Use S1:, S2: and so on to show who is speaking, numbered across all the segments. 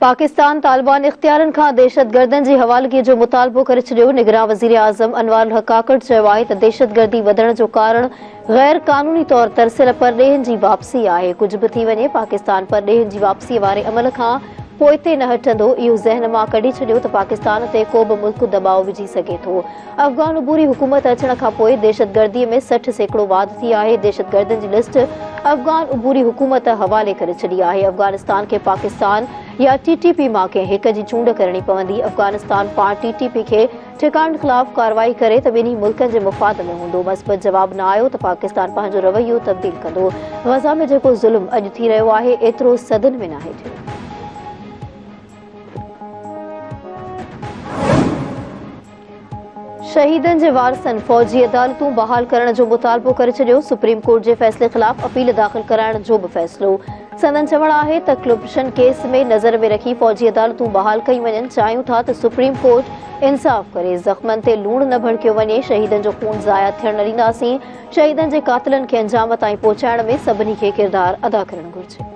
S1: पाकिस्तान तालिबान इख्तियारनि खां दहशतगर्दनि जी हवालगी जो मुतालबो करे छॾियो। निगरान वज़ीर आज़म अनवार हक काकड़ चयो आहे त दहशतगर्दी वधण जो कारण गैर कानूनी तौर तरसियल परॾेहनि जी वापसी आहे। कुझु बि थी वञे, पाकिस्तान परॾेहनि जी वापसी वारे अमल खां पोइते न हटंदो। इहो ज़हन मां कढी छॾियो त पाकिस्तान ते को बि मुल्क दबाउ विझी सघे थो। अफ़गान उबूरी हुकूमत अचण खां पोइ दहशतगर्दीअ में 60% वाध थी आहे। दहशतगर्दनि जी लिस्ट अफ़गान उबूरी हुकूमत हवाले करे छॾी आहे। अफ़गानिस्तान खे पाकिस्तान या TTP मां कंहिं हिक जी चूंड करणी पवंदी। अफ़गानिस्तान पाण TTP खे ठिकाणनि ख़िलाफ़ कार्रवाई करे त ॿिन्ही मुल्कनि जे मुफ़ाद में हूंदो। मस्बत जवाब न आयो त पाकिस्तान पंहिंजो रवैयो तब्दील कंदो। ग़ज़ा में जेको ज़ुल्म अॼु थी रहियो आहे, एतिरो सदन में नाहे थियो। शहीदनि जे वारसनि फ़ौजी अदालतूं बहाल करण जो मुतालबो करे छॾियो। सुप्रीम कोर्ट जे फ़ैसिले ख़िलाफ़ अपील दाख़िल कराइण जो बि फ़ैसिलो। संदन चवणु आहे त करप्शन केस में नज़र में रखी फ़ौजी अदालतूं बहाल कयूं वञनि। चाहियूं था त सुप्रीम कोर्ट इंसाफ़ करे, ज़ख़्मनि ते लूण न भड़कियो वञे। शहीदनि जो खून ज़ाया थियण न ॾींदासीं। शहीदनि जे क़ातिलनि खे अंजाम ताईं पहुचाइण में सभिनी खे किरदारु अदा करणु घुरिजे।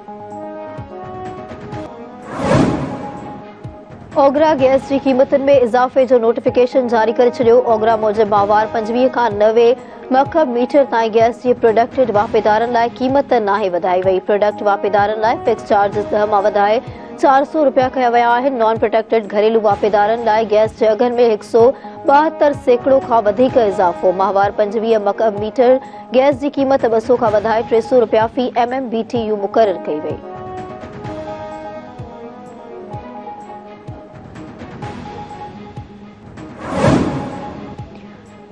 S1: ओगरा गैस जी क़ीमतुनि में इज़ाफ़े जो नोटिफिकेशन जारी करे छॾियो। ओगरा मूजिबि माहवार 25 खां 90 मखब मीटर ताईं गैस जी प्रोडक्टेड वापेदारनि लाइ क़ीमत नाहे वधाई वई। प्रोडक्ट वापेदारनि लाइ फिक्स चार्जिस 10 मां वधाए 400 रुपया कया विया आहिनि। नॉन प्रोटेक्टेड घरेलू वापेदारनि लाइ गैस जे अघनि में 172% खां वधीक इज़ाफ़ो। माहवार 25 मखब मीटर गैस जी क़ीमत 200 खां वधाए 300 रुपया फ़ी MMBTU मुक़ररु कई वई।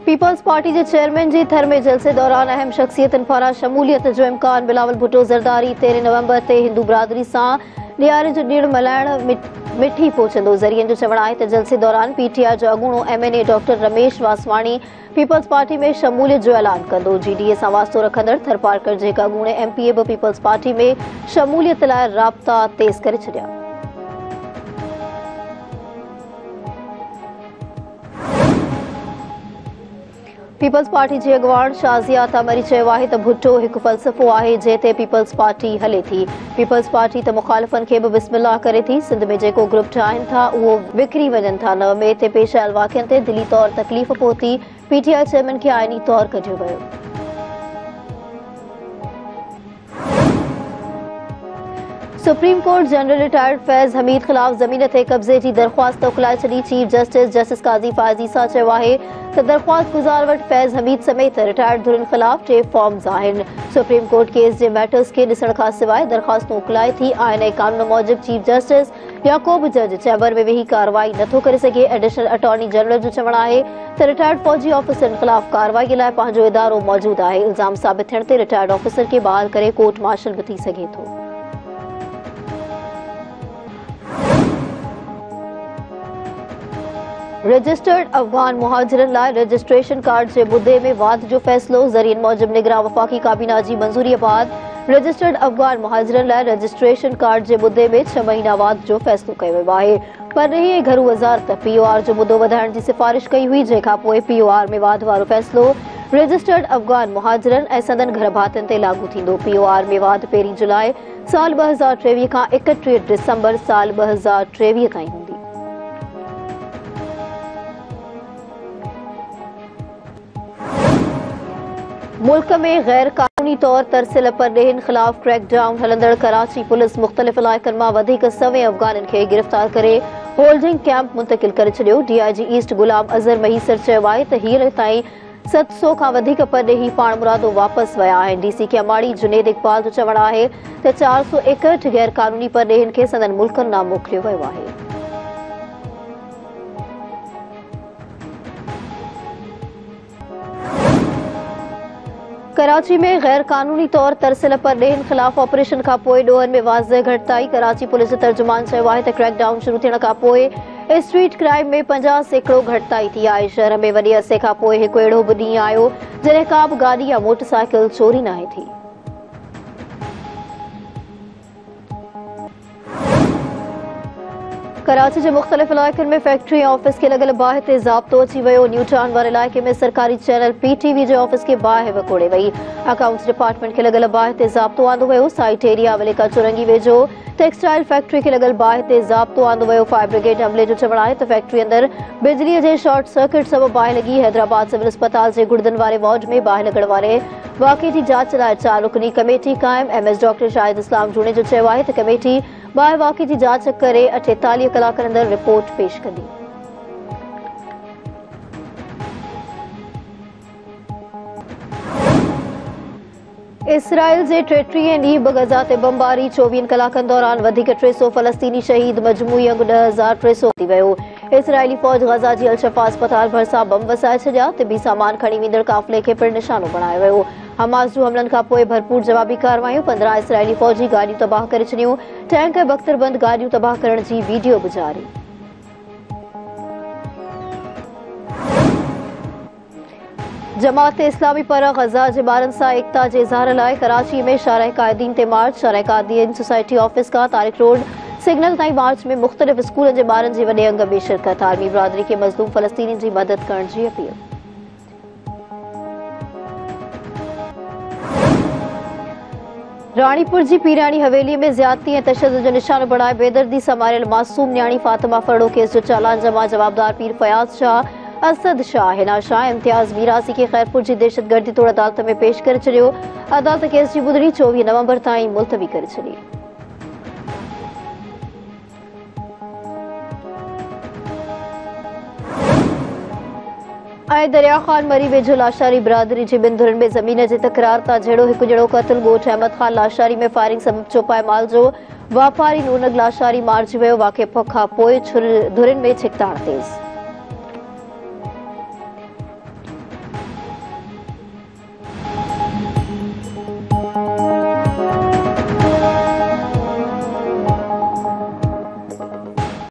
S1: पीपल्स पार्टी जे चेयरमैन जी थर में जलसे दौरान अहम शख्सियतनि पारां शमूलियत जो इम्कान। बिलावल भुट्टो ज़रदारी 13 नवंबर ते हिंदू बिरादरी सां ॾियारे जो ॾिणु मल्हाइण मिठी पहुचंदो। ज़रियनि जो चवणु आहे त जलसे दौरान PTI जो अॻूणो MNA doctor Ramesh Vaswani Peoples Party में शमूलियत जो ऐलान कंदो। GDA सां वास्तो रखंदड़ थरपारकर जे हिक अॻूणे MPA बि पीपल्स पार्टी में शमूलियत लाइ राब्ता तेज़ करे छॾिया। पीपल्स पार्टी जी अॻुवाण शाज़िया तामरी चयो आहे त भुट्टो हिकु फ़लसफ़ो आहे जंहिं ते पीपल्स पार्टी हले थी। पीपल्स पार्टी त मुख़ालिफ़नि खे बि बिस्मिल्लाह करे थी। सिंध में जेको ग्रुप ठाहिनि था उहो विकिरी वञनि था। नव में ते पेश आयल वाक़िअनि ते दिली तौर तकलीफ़ पहुती। PTI चेयरमैन खे आइनी तौर कढियो वियो। सुप्रीम कोर्ट जनरल रिटायर्ड फैज़ हमीद ख़िलाफ़ ज़मीन ते कब्ज़े जी दरख़्वास्त तोखलाए छॾी। चीफ जस्टिस काज़ी फ़ाइज़ ईसा चयो आहे त दरख़्वास्त गुज़ार वटि फैज़ हमीद समेत रिटायर्ड धुरियुनि ख़िलाफ़ 3 फॉर्म्स आहिनि। सुप्रीम कोर्ट केस जे मैटर्स खे ॾिसण खां सवाइ दरख़्वास्तूं मोकिलाए थी आहिनि ऐं कानून मूजिबि चीफ जस्टिस या को बि जज चैम्बर में वेही कार्रवाई नथो करे सघे। एडिशनल अटॉर्नी जनरल जो चवणु आहे त रिटायर्ड फ़ौजी ऑफिसरनि ख़िलाफ़ कार्रवाईअ लाइ पंहिंजो इदारो मौजूदु आहे। इल्ज़ाम साबित थियण ते रिटायर्ड ऑफिसर खे बहाल करे कोर्ट मार्शल बि थी सघे थो। रजिस्टर्ड अफ़गान मुहाजिरनि लाइ रजिस्ट्रेशन कार्ड जे मुद्दे में वाद जो फ़ैसिलो। ज़रियनि मूजिबि निगरान वफ़ाक़ी काबीना जी मंज़ूरीअ बाद रजिस्टर्ड अफ़गान मुहाजिरनि लाइ रजिस्ट्रेशन कार्ड जे मुद्दे में 6 महीना वाद जो फ़ैसिलो कयो वियो आहे। परॾेही ऐं घरू वज़ारत POR जो मुद्दो वधाइण जी सिफ़ारिश कई हुई, जंहिंखां पोइ POR में वाद वारो फ़ैसिलो रजिस्टर्ड अफ़गान मुहाजिरनि ऐं संदनि घर भातियुनि ते लागू थींदो। POR में वाद 1 जुलाई साल 2023 खां 31 दिसंबर साल 2023 ताईं हूंदी। मुल्क में गैर कानूनी तौर तरसियल परॾेहनि ख़िलाफ़ क्रैकडाउन हलंदड़ कराची पुलिस मुख़्तलिफ़ इलाइक़नि मां वधीक 100 अफ़गाननि खे गिरफ़्तार करे होल्डिंग कैंप मुंतक़िल करे छॾियो। DIG ईस्ट गुलाम अज़हर महीसर चयो आहे त हींअर ताईं 700 खां वधीक परॾेही पाण मुरादो वापसि विया आहिनि। DC के अमाड़ी जुनेद इक़बाल जो चवणु आहे त 461 गैर कानूनी परॾेहनि खे संदनि मुल्कनि ॾांहुं मोकिलियो वियो आहे। कराची में गैर कानूनी तौर तरसियल परॾेहनि ख़िलाफ़ ऑपरेशन खां पोइ ॾोहनि में वाज़ह घटिताई। कराची पुलिस जे तर्जुमान चयो आहे त क्रैकडाउन शुरू थियण खां पोइ स्ट्रीट क्राइम में 50% घटिताई थी आहे। शहर में वॾे अरसे खां पोइ हिकु अहिड़ो बि ॾींहुं आयो जॾहिं का बि गाॾी या मोटरसाइकिल चोरी नाहे थी। कराची के मुख्तलिफ इलाक़नि में फैक्ट्री ऑफिस के लॻल बाहि ते ज़ाब्तो अची वियो। न्यू टाउन वारे इलाइक़े में सरकारी चैनल PTV जे ऑफिस के बाहि विकोड़े वई। अकाउंट्स डिपार्टमेंट के लॻल बाहि ते ज़ाब्तो आंदो वियो। साइट एरिया मलिका चुरंगी वेझो टेक्सटाइल फैक्ट्री के लॻल बाहि ते ज़ाब्तो आंदो वियो। फायर ब्रिगेड अमले जो चवणु आहे त फैक्ट्री अंदर बिजलीअ जे शॉर्ट सर्किट सबबि बाहि लॻी। हैदराबाद सिविल अस्पताल जे गुर्दनि वारे वार्ड में बाहि लॻण वारे वाक़े जी जांच लाइ 4 रुकनी कमेटी क़ाइम। MS डॉक्टर शाहिद इस्लाम जूने जो चयो आहे त कमेटी बाहि वाक़े जी जांच करे 48 कलाकनि अंदरि रिपोर्ट पेश कंदी। इसराइल जे 33 ॾींहुं ब गज़ा ते बमबारी। 24 कलाकनि दौरान वधीक 300 फ़लस्तीनी शहीद। मजमूई अघु 10,300 थी वियो। इसराइली फ़ौज गज़ा जी अल-शफ़ा अस्पताल भरिसां बम वसाए छॾिया। तिबी सामान खणी वेंदड़ काफ़िले खे पिणु निशानो बणायो वियो। हमास जूं हमलनि खां पोइ भरपूर जवाबी कार्रवाइयूं। 15 इसराइली फ़ौजी गाॾियूं तबाह करे छॾियूं। टैंक ऐं बख्तरबंद गाॾियूं तबाह करण जी वीडियो बि जारी। जमात इस्लामी पारां गज़ा जे ॿारनि सां एकता जे इज़हार लाइ कराची में शारह क़ायदीन ते मार्च। शारह क़ायदीन सोसाइटी ऑफिस खां तारिक रोड सिग्नल ताईं मार्च में मुख़्तलिफ़ स्कूलनि जे ॿारनि जे वॾे अंग में शिरकत। आर्मी बिरादरी खे मज़लूम फ़लस्तीनी जी मदद करण जी अपील। राणीपुर जी पीरानी हवेली में ज़्यादती ऐं तशद्दुद जो निशानो बणाए बेदर्दी सां मारियल मासूम न्याणी फातिमा फड़ो केस जो चालान जमा। जवाबदार पीर फयाज़ शाह, असद शाह, हिना शाह, इम्तियाज़ मीरासी खे खैरपुर जी दहशतगर्दी तौर अदालत में पेश करे छॾियो। अदालत केस जी ॿुधणी 24 नवंबर ताईं मुलतवी करे छॾी। दरिया खान मरी वेझो लाशारी बिरादरी जी ॿिनि धुरनि में ज़मीन जे तकरार तां जहिड़ो हिकु ॼणो क़त्ल। ॻोठ अहमद खान लाशारी में फायरिंग सबबि चौपाए माल जो वापारी नूनग लाशारी मारिजी वियो। वाक़े खां पोइ धुरनि में छिकताण तेज़।